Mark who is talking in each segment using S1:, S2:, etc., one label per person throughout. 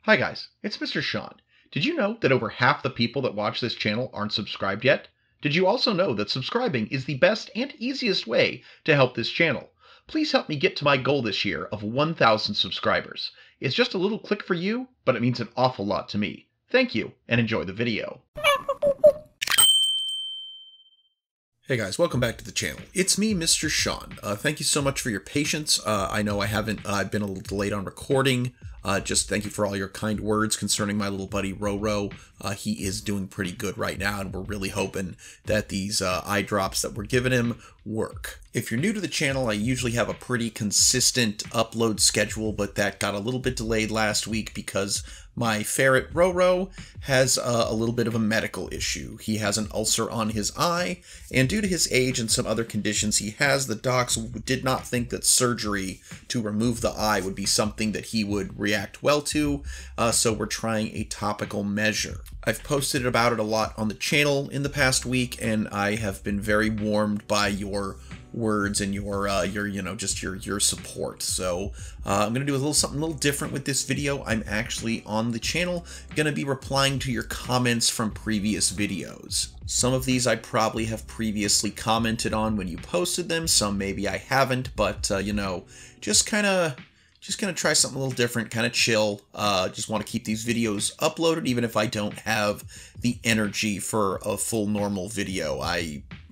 S1: Hi guys, it's Mr. Sean. Did you know that over half the people that watch this channel aren't subscribed yet? Did you also know that subscribing is the best and easiest way to help this channel? Please help me get to my goal this year of 1,000 subscribers. It's just a little click for you, but it means an awful lot to me. Thank you, and enjoy the video.
S2: Hey guys, welcome back to the channel. It's me, Mr. Sean. Thank you so much for your patience. I know I've been a little delayed on recording. Just thank you for all your kind words concerning my little buddy Roro. He is doing pretty good right now, and we're really hoping that these eye drops that we're giving him work. If you're new to the channel, I usually have a pretty consistent upload schedule, but that got a little bit delayed last week because my ferret Roro has a little bit of a medical issue. He has an ulcer on his eye, and due to his age and some other conditions he has, the docs did not think that surgery to remove the eye would be something that he would react well to, so we're trying a topical measure. I've posted about it a lot on the channel in the past week, and I have been very warmed by your words and your support. So I'm gonna do something a little different with this video. I'm actually on the channel gonna be replying to your comments from previous videos. Some of these I probably have previously commented on when you posted them, some maybe I haven't, but just gonna try something a little different, kind of chill. Just want to keep these videos uploaded even if I don't have the energy for a full normal video.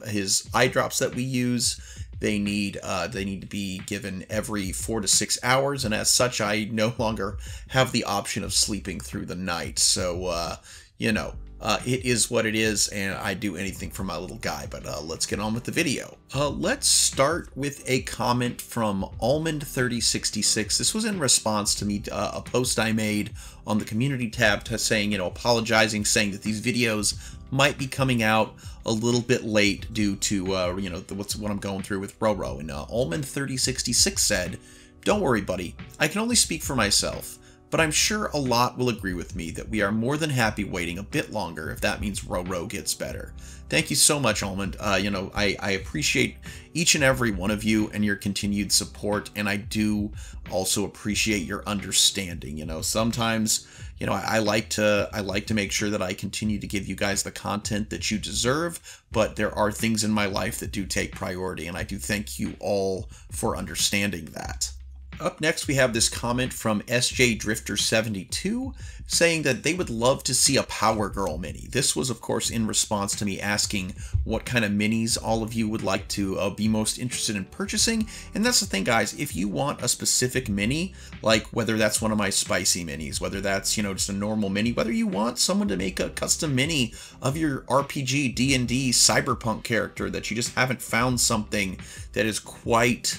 S2: His eye drops that we use, they need to be given every 4 to 6 hours, and as such I no longer have the option of sleeping through the night. So it is what it is, and I do anything for my little guy, but let's get on with the video. Let's start with a comment from Almond3066. This was in response to me, a post I made on the community tab saying, apologizing, saying that these videos might be coming out a little bit late due to, what I'm going through with Roro. And Almond3066 said, "Don't worry, buddy. I can only speak for myself, but I'm sure a lot will agree with me that we are more than happy waiting a bit longer if that means Roro gets better." Thank you so much, Almond. I appreciate each and every one of you and your continued support, and I do also appreciate your understanding. Sometimes, I like to make sure that I continue to give you guys the content that you deserve, but there are things in my life that do take priority, and I do thank you all for understanding that. Up next, we have this comment from SJ Drifter 72 saying that they would love to see a Power Girl mini. This was, of course, in response to me asking what kind of minis all of you would like to be most interested in purchasing. And that's the thing, guys. If you want a specific mini, like whether that's one of my spicy minis, whether that's, just a normal mini, whether you want someone to make a custom mini of your RPG, D&D, cyberpunk character that you just haven't found something that is quite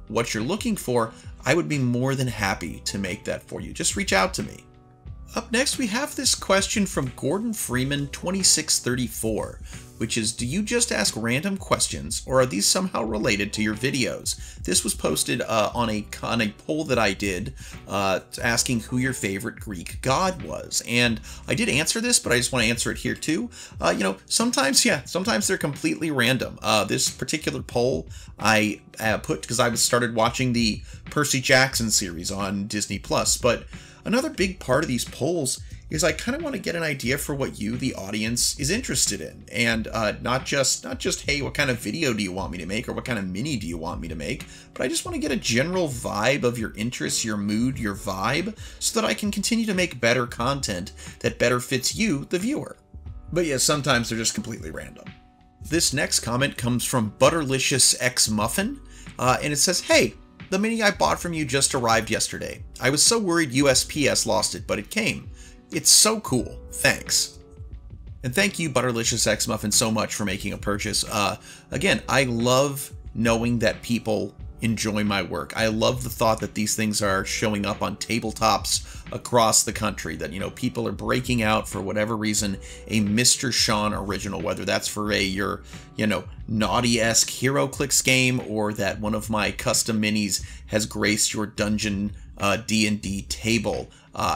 S2: what you're looking for, I would be more than happy to make that for you. Just reach out to me. Up next, we have this question from Gordon Freeman 2634, which is, do you just ask random questions, or are these somehow related to your videos? This was posted on a poll that I did asking who your favorite Greek god was. And I did answer this, but I just want to answer it here too. Sometimes they're completely random. This particular poll I put because I started watching the Percy Jackson series on Disney+, but another big part of these polls is I kind of want to get an idea for what you, the audience, is interested in, and not just hey, what kind of video do you want me to make, or what kind of mini do you want me to make, but I just want to get a general vibe of your interests, your mood, your vibe, so that I can continue to make better content that better fits you, the viewer. But yeah, sometimes they're just completely random. This next comment comes from Butterlicious X Muffin, and it says, "Hey, the mini I bought from you just arrived yesterday. I was so worried USPS lost it, but it came. It's so cool. Thanks." And thank you, Butterlicious X Muffin, so much for making a purchase. Again, I love knowing that people enjoy my work. I love the thought that these things are showing up on tabletops across the country, that people are breaking out for whatever reason a Mr. Sean original, whether that's for your naughty-esque HeroClix game, or that one of my custom minis has graced your dungeon D&D table.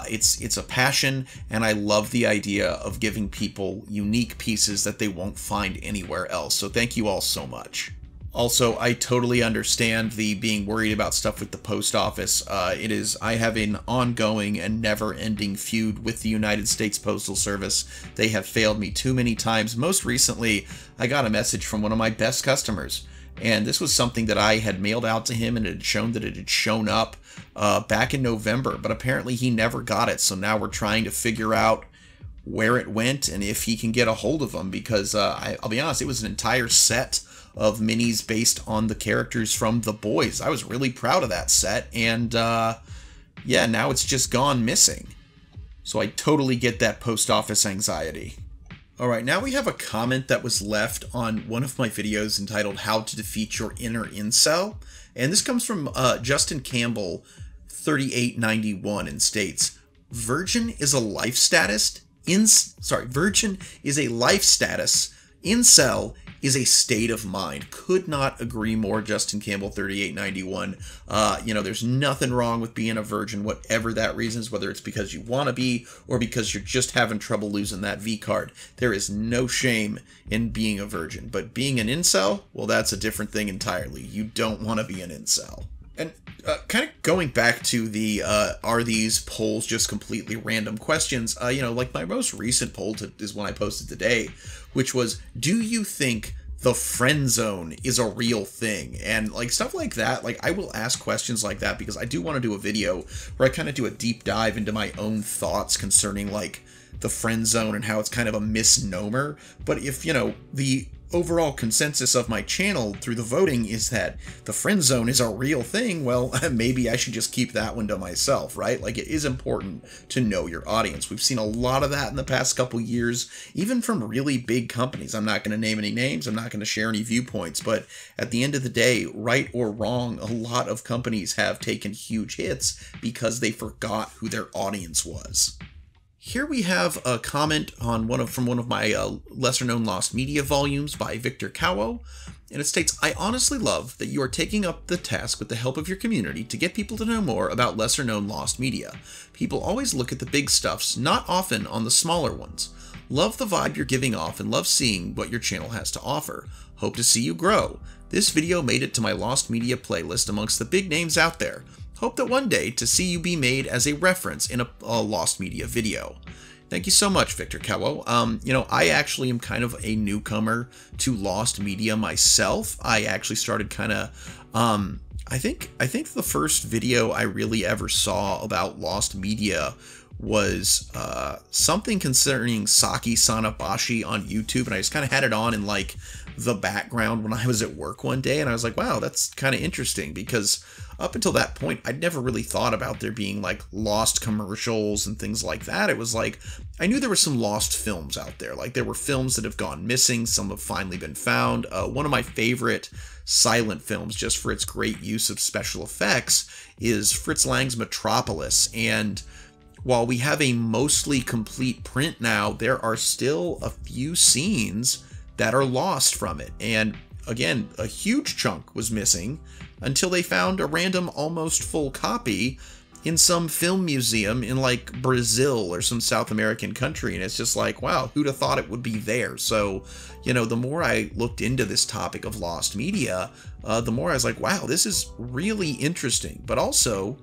S2: It's a passion, and I love the idea of giving people unique pieces that they won't find anywhere else. So thank you all so much. Also, I totally understand the being worried about stuff with the post office. I have an ongoing and never-ending feud with the United States Postal Service. They have failed me too many times. Most recently, I got a message from one of my best customers, and this was something that I had mailed out to him, and it had shown that it had shown up back in November, but apparently he never got it, so now we're trying to figure out where it went and if he can get a hold of them, because I'll be honest, it was an entire set of minis based on the characters from The Boys. I was really proud of that set, and yeah, now it's just gone missing. So I totally get that post office anxiety. Alright, now we have a comment that was left on one of my videos entitled How to Defeat Your Inner Incel, and this comes from Justin Campbell 3891 and states, Virgin is a life status, Virgin is a life status, incel is a state of mind. Could not agree more, Justin Campbell 3891. There's nothing wrong with being a virgin, whatever that reason is, whether it's because you want to be or because you're just having trouble losing that V card. There is no shame in being a virgin, but being an incel, well, that's a different thing entirely. You don't want to be an incel. And kind of going back to the, are these polls just completely random questions? Like my most recent poll is one I posted today, which was, do you think the friend zone is a real thing? And like stuff like that, like I will ask questions like that because I do want to do a video where I kind of do a deep dive into my own thoughts concerning like the friend zone and how it's kind of a misnomer. But if, the overall consensus of my channel through the voting is that the friend zone is a real thing, well, maybe I should just keep that one to myself, right? Like, it is important to know your audience. We've seen a lot of that in the past couple years, even from really big companies. I'm not going to name any names, I'm not going to share any viewpoints, but at the end of the day, right or wrong, a lot of companies have taken huge hits because they forgot who their audience was. Here we have a comment on from one of my lesser-known lost media volumes by Victor Cowo, and it states, I honestly love that you are taking up the task with the help of your community to get people to know more about lesser-known lost media. People always look at the big stuffs, not often on the smaller ones. Love the vibe you're giving off and love seeing what your channel has to offer. Hope to see you grow. This video made it to my lost media playlist amongst the big names out there. Hope that one day to see you be made as a reference in a lost media video. Thank you so much, Victor Cowo. I actually am kind of a newcomer to lost media myself. I actually started kind of, I think the first video I really ever saw about lost media was something concerning Saki Sanabashi on YouTube, and I just kind of had it on in like the background when I was at work one day, and I was like, wow, that's kind of interesting, because up until that point, I'd never really thought about there being like lost commercials and things like that. It was like, I knew there were some lost films out there. Like there were films that have gone missing. Some have finally been found. One of my favorite silent films, just for its great use of special effects, is Fritz Lang's Metropolis. And while we have a mostly complete print now, there are still a few scenes that are lost from it. And again, a huge chunk was missing until they found a random almost full copy in some film museum in like Brazil or some South American country. And it's just like, wow, who'd have thought it would be there? So, the more I looked into this topic of lost media, the more I was like, wow, this is really interesting. But also,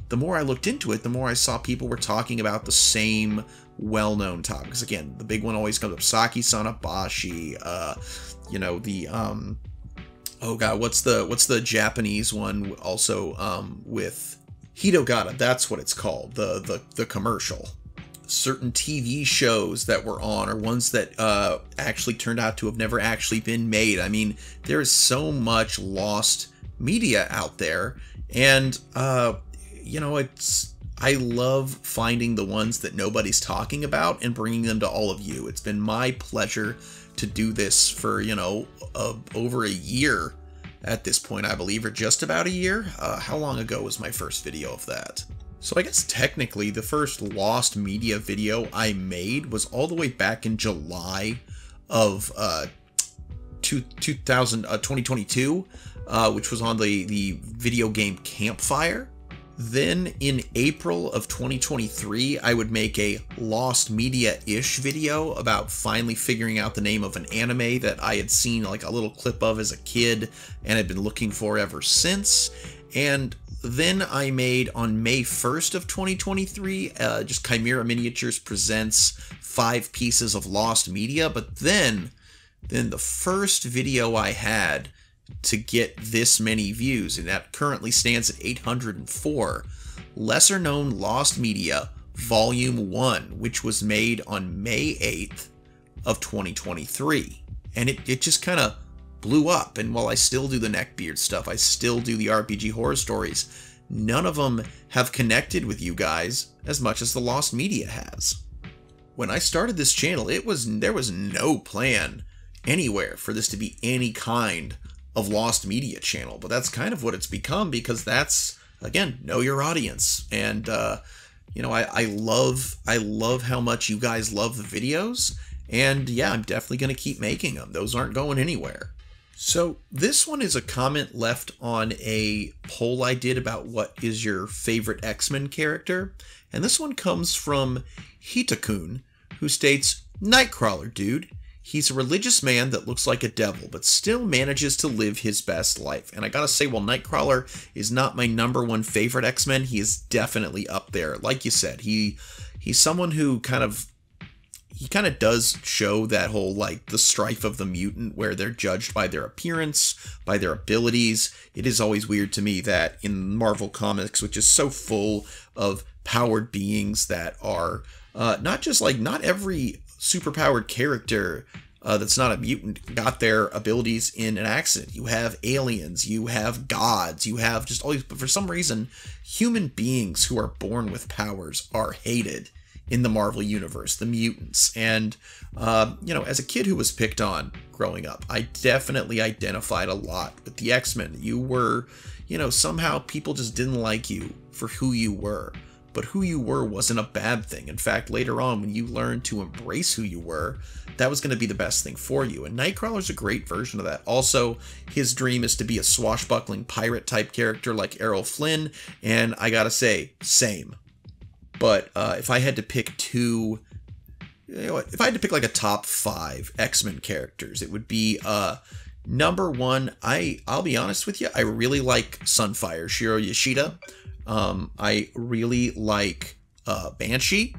S2: the more I looked into it, the more I saw people were talking about the same well-known topics. Again, the big one always comes up, Saki Sanabashi, oh god, what's the Japanese one also with Hitogata? That's what it's called, the commercial. Certain TV shows that were on, or ones that actually turned out to have never actually been made. I mean, there is so much lost media out there, and I love finding the ones that nobody's talking about and bringing them to all of you. It's been my pleasure to do this for, over a year at this point, I believe, or just about a year. How long ago was my first video of that? So I guess technically the first lost media video I made was all the way back in July of 2022, which was on the video game Campfire. Then in April of 2023, I would make a Lost Media-ish video about finally figuring out the name of an anime that I had seen like a little clip of as a kid and had been looking for ever since. And then I made on May 1st of 2023, just Chimera Miniatures presents 5 pieces of Lost Media. But then the first video I had to get this many views, and that currently stands at 804, lesser known Lost Media Volume 1, which was made on May 8th of 2023. And it just kind of blew up. And while I still do the neckbeard stuff, I still do the RPG horror stories, none of them have connected with you guys as much as the Lost Media has. When I started this channel, there was no plan anywhere for this to be any kind of Lost Media channel, but that's kind of what it's become, because that's, again, know your audience. And you know, I love how much you guys love the videos, and yeah, I'm definitely going to keep making them. Those aren't going anywhere. So this one is a comment left on a poll I did about what is your favorite X-Men character, and this one comes from Hitakun, who states, "Nightcrawler, dude. He's a religious man that looks like a devil, but still manages to live his best life." And I gotta say, while Nightcrawler is not my #1 favorite X-Men, he is definitely up there. Like you said, he's someone who kind of does show that whole, like, the strife of the mutant, where they're judged by their appearance, by their abilities. It is always weird to me that in Marvel Comics, which is so full of powered beings that are not just like, not every superpowered character that's not a mutant got their abilities in an accident. You have aliens, you have gods, you have just all these, but for some reason, human beings who are born with powers are hated in the Marvel Universe, the mutants. And, you know, as a kid who was picked on growing up, I definitely identified a lot with the X-Men. You were, you know, somehow people just didn't like you for who you were. But who you were wasn't a bad thing. In fact, later on, when you learned to embrace who you were, that was going to be the best thing for you. And Nightcrawler's a great version of that. Also, his dream is to be a swashbuckling pirate-type character like Errol Flynn, and I gotta say, same. But if I had to pick two, you know what, if I had to pick like a top 5 X-Men characters, it would be #1. I'll be honest with you, I really like Sunfire, Shiro Yoshida. I really like Banshee,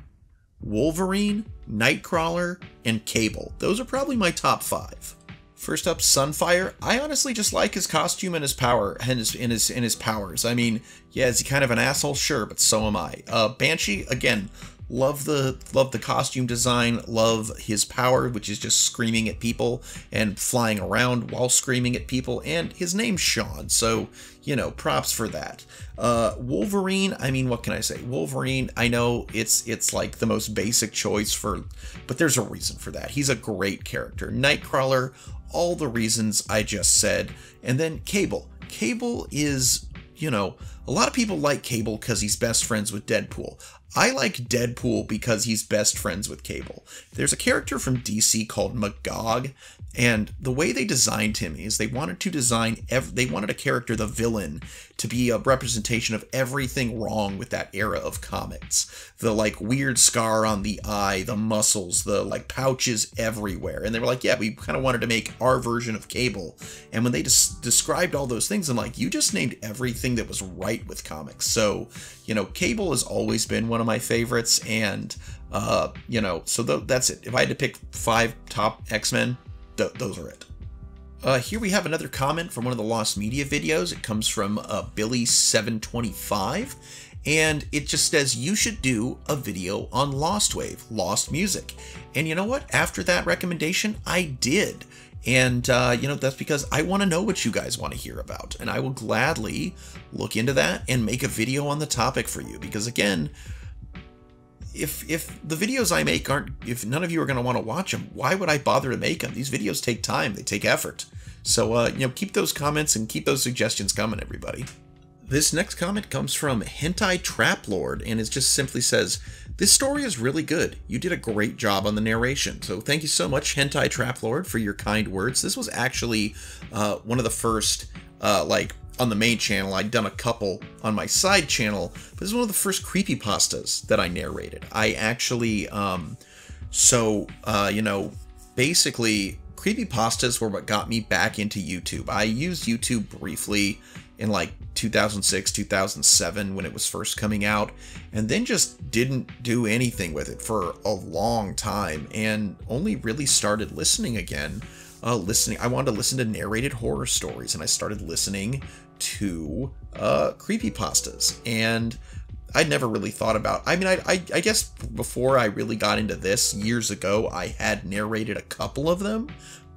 S2: Wolverine, Nightcrawler, and Cable. Those are probably my top 5. First up, Sunfire. I honestly just like his costume and his power and his powers. I mean, yeah, is he kind of an asshole? Sure, but so am I. Banshee, again, love the costume design, love his power, which is just screaming at people and flying around while screaming at people, and his name's Sean, so, you know, props for that. Wolverine, I mean, what can I say? Wolverine, I know it's like the most basic choice but there's a reason for that. He's a great character. Nightcrawler, all the reasons I just said. And then Cable. Cable is, you know, a lot of people like Cable because he's best friends with Deadpool. I like Deadpool because he's best friends with Cable. There's a character from DC called Magog, and the way they designed him is they wanted a character, the villain, to be a representation of everything wrong with that era of comics. The, like, weird scar on the eye, the muscles, the, like, pouches everywhere. And they were like, yeah, we kind of wanted to make our version of Cable. And when they described all those things, I'm like, you just named everything that was right with comics. So, you know, Cable has always been one of my favorites, and, you know, so that's it. If I had to pick 5 top X-Men, those are it. Here we have another comment from one of the Lost Media videos. It comes from Billy725, and it just says, you should do a video on Lost Wave, Lost Music. And you know what? After that recommendation, I did. And, you know, that's because I want to know what you guys want to hear about. And I will gladly look into that and make a video on the topic for you. Because, again, if the videos I make if none of you are going to want to watch them, why would I bother to make them? These videos take time. They take effort. So, you know, keep those comments and keep those suggestions coming, everybody. This next comment comes from Hentai Trap Lord, and it just simply says, this story is really good. You did a great job on the narration. So thank you so much, Hentai Trap Lord, for your kind words. This was actually one of the first like on the main channel. I'd done a couple on my side channel, but this is one of the first creepypastas that I narrated. I actually, basically, creepypastas were what got me back into YouTube. I used YouTube briefly in like 2006, 2007 when it was first coming out, and then just didn't do anything with it for a long time, and only really started listening again. I wanted to listen to narrated horror stories, and I started listening to creepypastas, and I'd never really thought about, I guess before I really got into this years ago, I had narrated a couple of them,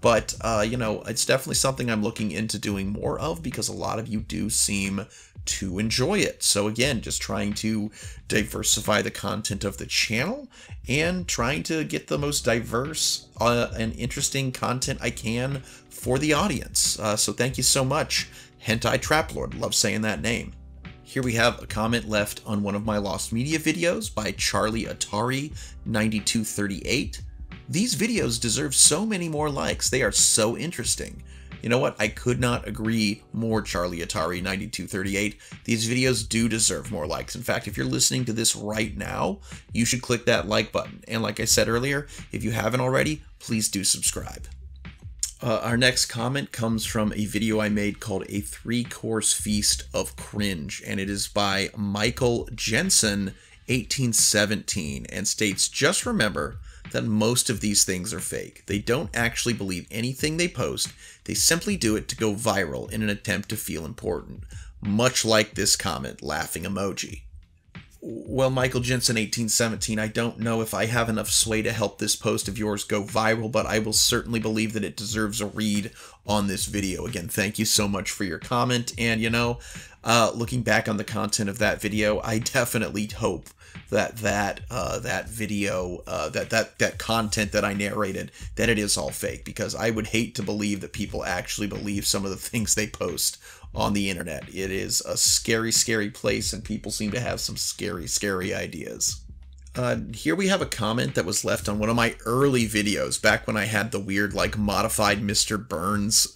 S2: but, it's definitely something I'm looking into doing more of because a lot of you do seem to enjoy it. So again, just trying to diversify the content of the channel and trying to get the most diverse and interesting content I can for the audience. So thank you so much, Hentai Traplord. Love saying that name. Here we have a comment left on one of my Lost Media videos by Charlie Atari 9238. These videos deserve so many more likes. They are so interesting. You know what? I could not agree more, Charlie Atari 9238. These videos do deserve more likes. In fact, if you're listening to this right now, you should click that like button. And like I said earlier, if you haven't already, please do subscribe. Our next comment comes from a video I made called A 3-Course Feast of Cringe, and it is by Michael Jensen 1817, and states, just remember that most of these things are fake. They don't actually believe anything they post. They simply do it to go viral in an attempt to feel important. Much like this comment, laughing emoji. Well, Michael Jensen 1817, I don't know if I have enough sway to help this post of yours go viral, but I will certainly believe that it deserves a read on this video. Again, thank you so much for your comment, and looking back on the content of that video, I definitely hope that video, that content that I narrated, that it is all fake, because I would hate to believe that people actually believe some of the things they post on the internet. It is a scary, scary place, and people seem to have some scary, scary ideas. Here we have a comment that was left on one of my early videos, back when I had the weird, like, modified Mr. Burns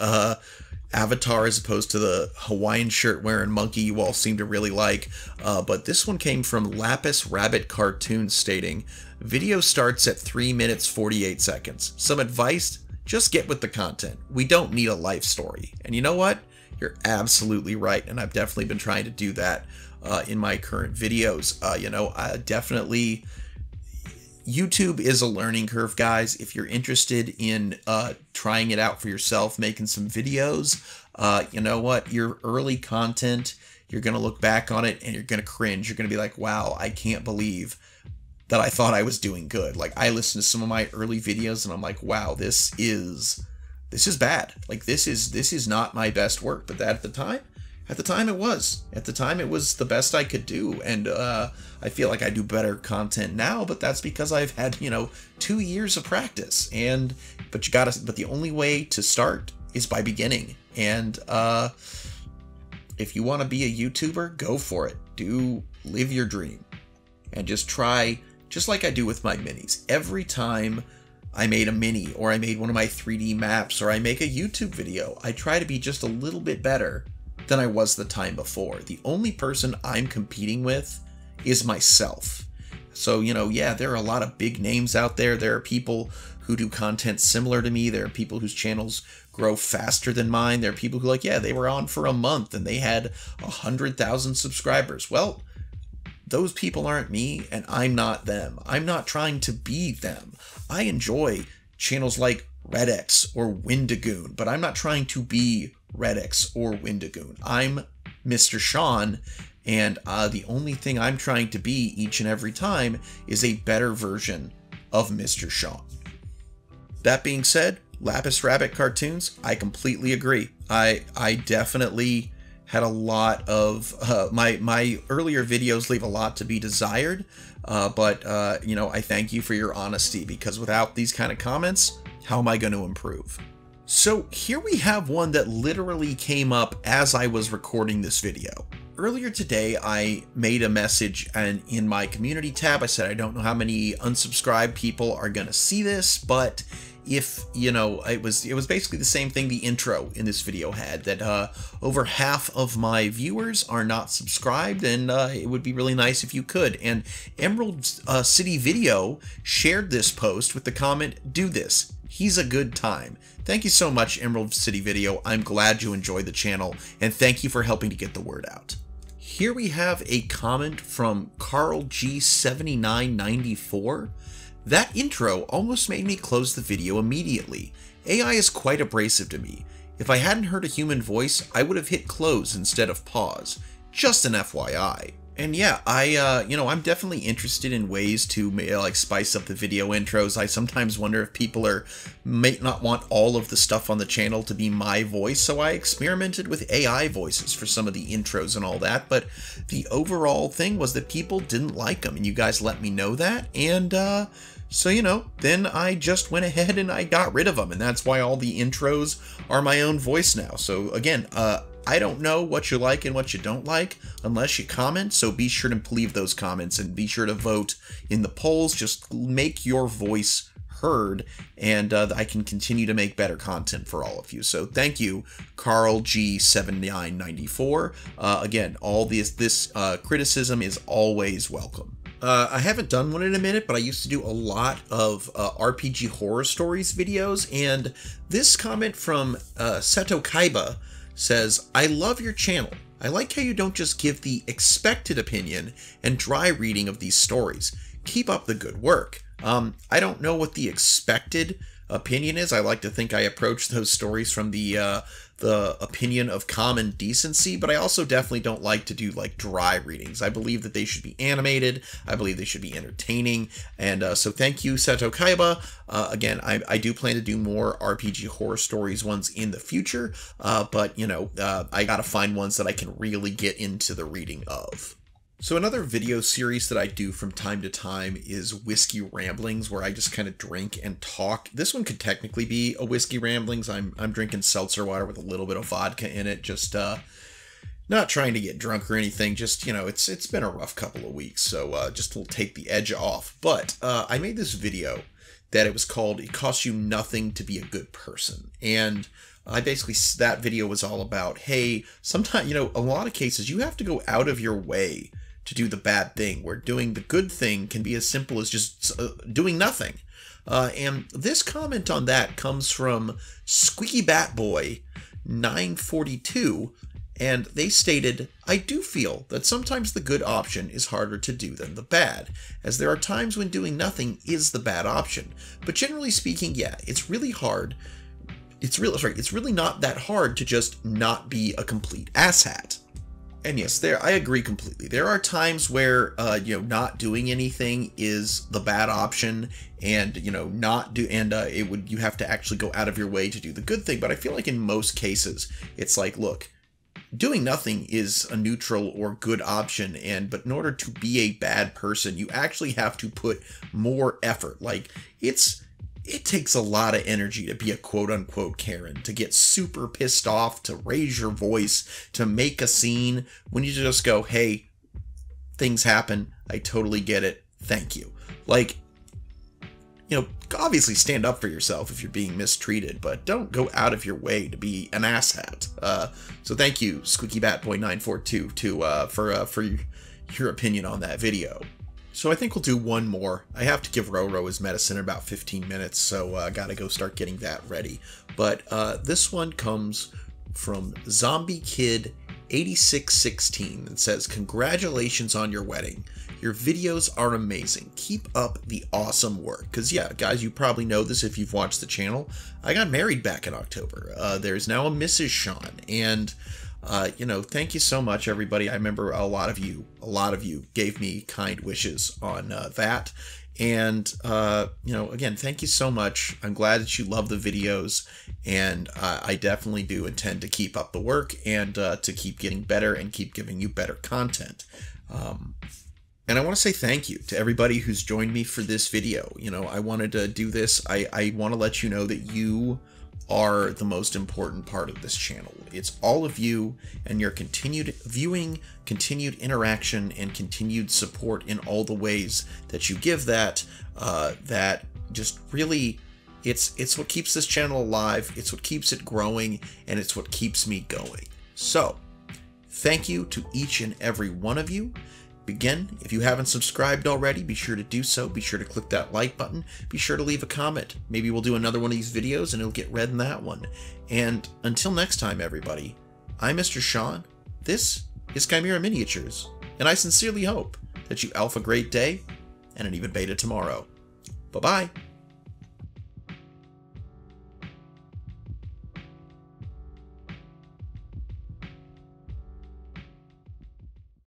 S2: avatar as opposed to the Hawaiian shirt wearing monkey you all seem to really like. But this one came from Lapis Rabbit Cartoons, stating, video starts at 3 minutes 48 seconds. Some advice, just get with the content. We don't need a life story. And you know what? You're absolutely right, and I've definitely been trying to do that in my current videos. Definitely, YouTube is a learning curve, guys. If you're interested in trying it out for yourself, making some videos, you know what? Your early content, you're going to look back on it and you're going to cringe. You're going to be like, wow, I can't believe that I thought I was doing good. Like, I listened to some of my early videos and I'm like, wow, this is bad. Like, this is not my best work. But at the time it was. At the time it was the best I could do. And I feel like I do better content now, but that's because I've had, 2 years of practice. But the only way to start is by beginning. And if you want to be a YouTuber, go for it. Live your dream. And just try, just like I do with my minis. Every time I made a mini, or I made one of my 3D maps, or I make a YouTube video, I try to be just a little bit better than I was the time before. The only person I'm competing with is myself. So, yeah, there are a lot of big names out there. There are people who do content similar to me. There are people whose channels grow faster than mine. There are people who they were on for a month and they had 100,000 subscribers. Well, those people aren't me, and I'm not them. I'm not trying to be them. I enjoy channels like Redx or Windigoon, but I'm not trying to be Redx or Windigoon. I'm Mr. Sean, and the only thing I'm trying to be each and every time is a better version of Mr. Sean. That being said, Lapis Rabbit Cartoons, I completely agree. I definitely had a lot of my earlier videos leave a lot to be desired, but I thank you for your honesty, because without these kind of comments, how am I going to improve? So here we have one that literally came up as I was recording this video. earlier today, I made a message and in my community tab, I said, I don't know how many unsubscribed people are going to see this, but if, you know, it was basically the same thing the intro in this video had, that over half of my viewers are not subscribed, and it would be really nice if you could. And Emerald City Video shared this post with the comment, "Do this. He's a good time." Thank you so much, Emerald City Video. I'm glad you enjoyed the channel, and thank you for helping to get the word out. Here we have a comment from Carl G7994. That intro almost made me close the video immediately. AI is quite abrasive to me. If I hadn't heard a human voice, I would have hit close instead of pause. Just an FYI. And yeah, I'm definitely interested in ways to like spice up the video intros. I sometimes wonder if people may not want all of the stuff on the channel to be my voice, so I experimented with AI voices for some of the intros and all that, but the overall thing was that people didn't like them, and you guys let me know that, and so, you know, then I just went ahead and I got rid of them, and that's why all the intros are my own voice now. So again, I don't know what you like and what you don't like unless you comment, so be sure to leave those comments and be sure to vote in the polls. Just make your voice heard, and I can continue to make better content for all of you. So thank you, Carl G7994. Again, all this criticism is always welcome. I haven't done one in a minute, but I used to do a lot of RPG horror stories videos, and this comment from Seto Kaiba says, "I love your channel. I like how you don't just give the expected opinion and dry reading of these stories. Keep up the good work." I don't know what the expected opinion is. I like to think I approach those stories from the opinion of common decency, but I also definitely don't like to do like dry readings. I believe that they should be animated. I believe they should be entertaining. And so thank you, Seto Kaiba. Again, I do plan to do more RPG horror stories ones in the future, but you know, I gotta find ones that I can really get into the reading of. So another video series that I do from time to time is Whiskey Ramblings, where I just kind of drink and talk. This one could technically be a Whiskey Ramblings. I'm drinking seltzer water with a little bit of vodka in it, just not trying to get drunk or anything. Just, you know, it's been a rough couple of weeks, so just to take the edge off. But I made this video that it was called "It Costs You Nothing to Be a Good Person," and that video was all about, hey, sometimes, you know, a lot of cases you have to go out of your way to do the bad thing, where doing the good thing can be as simple as just doing nothing. And this comment on that comes from Squeaky Bat Boy 942, and they stated, "I do feel that sometimes the good option is harder to do than the bad, as there are times when doing nothing is the bad option. But generally speaking, yeah, it's really hard. It's really not that hard to just not be a complete asshat." And yes, I agree completely. There are times where, you know, not doing anything is the bad option, and, you know, you have to actually go out of your way to do the good thing. But I feel like in most cases, it's like, look, doing nothing is a neutral or good option, but in order to be a bad person, you actually have to put more effort. Like, it takes a lot of energy to be a quote-unquote Karen, to get super pissed off, to raise your voice, to make a scene, when you just go, hey, things happen, I totally get it, thank you. Like, you know, obviously stand up for yourself if you're being mistreated, but don't go out of your way to be an asshat. So thank you, Squeaky Bat Boy 942, for your opinion on that video. So I think we'll do one more. I have to give Roro his medicine in about 15 minutes, so I gotta go start getting that ready. But this one comes from Zombie Kid 8616 and says, "Congratulations on your wedding. Your videos are amazing. Keep up the awesome work." Because yeah, guys, you probably know this if you've watched the channel. I got married back in October. There's now a Mrs. Sean, and you know, thank you so much, everybody. I remember a lot of you gave me kind wishes on that. And, you know, again, thank you so much. I'm glad that you love the videos, and I definitely do intend to keep up the work and to keep getting better and keep giving you better content. And I want to say thank you to everybody who's joined me for this video. You know, I wanted to do this. I want to let you know that you are the most important part of this channel. It's all of you and your continued viewing, continued interaction, and continued support in all the ways that you give that, that just really, it's what keeps this channel alive, it's what keeps it growing, and it's what keeps me going. So, thank you to each and every one of you. Again, if you haven't subscribed already, be sure to do so. Be sure to click that like button. Be sure to leave a comment. Maybe we'll do another one of these videos and it'll get read in that one. And until next time, everybody, I'm Mr. Sean. This is Chimera Miniatures, and I sincerely hope that you alpha great day and an even beta tomorrow. Bye-bye.